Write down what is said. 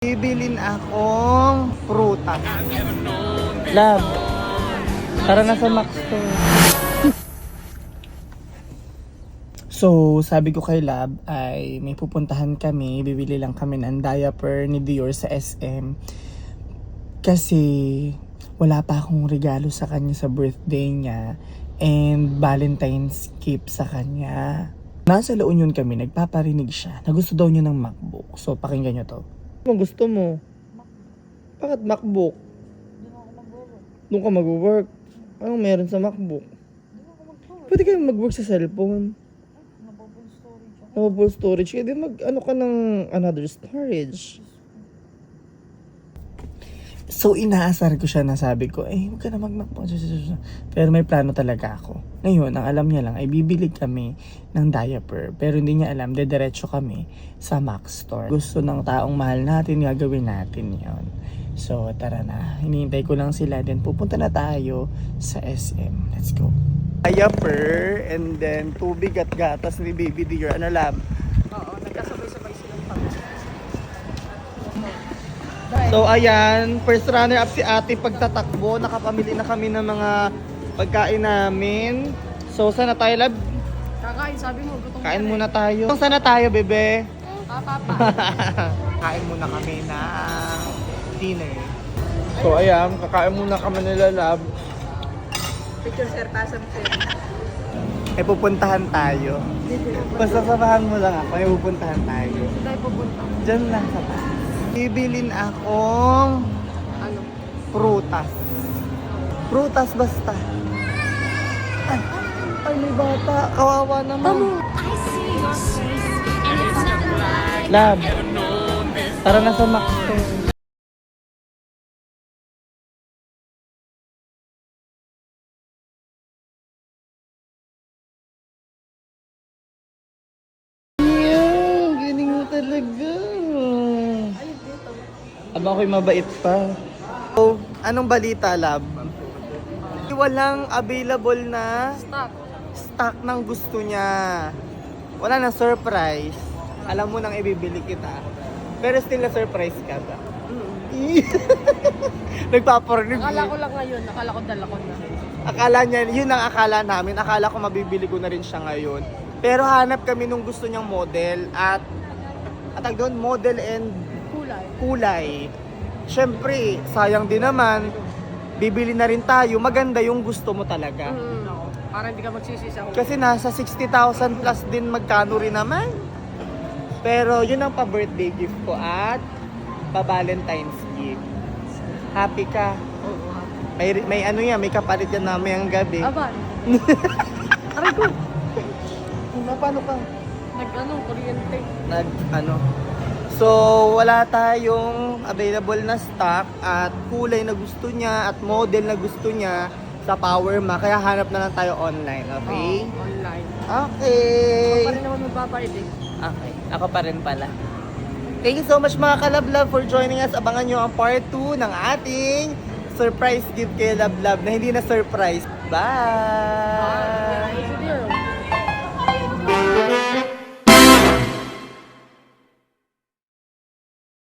Bibilin akong prutas. Love, tara na sa Max store. So, sabi ko kay Lab ay may pupuntahan kami. Bibili lang kami ng diaper ni Dior sa SM. Kasi wala pa akong regalo sa kanya sa birthday niya. And Valentine's gift sa kanya. Nasa La Union kami, nagpaparinig siya na gusto daw niya ng MacBook. So, pakinggan niyo to. Ano gusto mo? Bakit MacBook? Doon ka mag-work. Anong meron sa MacBook? Pwede kayo mag-work sa cellphone. Full storage. Kaya di mag-ano ka ng another storage. So, inaasar ko siya na sabi ko, huwag ka na mag-MacBook. Pero may plano talaga ako. Ngayon, ang alam niya lang ay bibili kami ng diaper. Pero hindi niya alam, dediretso kami sa Max Store. Gusto ng taong mahal natin, gagawin natin yon. So, tara na. Hinihintay ko lang sila. Then, pupunta na tayo sa SM. Let's go. Diaper, and then tubig at gatas ni Baby Dior. Ano, Lab? Oo, nagkasabay-sabay silang pag. So ayan, first runner up si ate pagtatakbo. Nakapamili na kami ng mga pagkain namin. So sana tayo, Lab? Kakain, sabi mo, gutom Kain ka muna tayo. Sana tayo, bebe? Papa. Kain muna kami ng dinner. So ayan, kakain muna kami nila, Lab. Picture sir, tasam sir. Pupuntahan tayo. Basta samahan mo lang ako, pupuntahan tayo. Saan tayo pupunta? Diyan lang sa taas. Bibilin akong Ano? prutas. Prutas basta. Ay, may bata. Kawawa naman. Lab, tara na sa Max store. Yeah, galing mo talaga. Aba ako'y mabait pa. So, anong balita, Lab? Walang available na stock ng gusto niya. Wala na surprise. Alam mo nang ibibili kita. Pero still na surprise ka ba? Nagpaparinig. Akala ko lang ngayon, akala ko dala ko na. Akala niya, yun ang akala namin. Akala ko mabibili ko na rin siya ngayon. Pero hanap kami nung gusto niyang model at doon, model and kulay. Siyempre, sayang din naman. Bibili na rin tayo. Maganda yung gusto mo talaga. Para hindi ka magsisisa. Kasi nasa 60,000 plus din magkano rin naman. Pero yun ang pa-birthday gift ko at pa-Valentine's gift. Happy ka? Oo. May ano yan, may kapalit yan namin ang gabi. Aban. Aray ko. Paano ka? Kuryente. So, wala tayong available na stock at kulay na gusto niya at model na gusto niya sa Power Mac. Kaya hanap na lang tayo online, okay? Oo, online. Okay. Ako pa rin naman magpapait eh. Okay, ako pa rin pala. Thank you so much mga ka-Love for joining us. Abangan nyo ang part 2 ng ating surprise gift kay Love na hindi na surprise. Bye!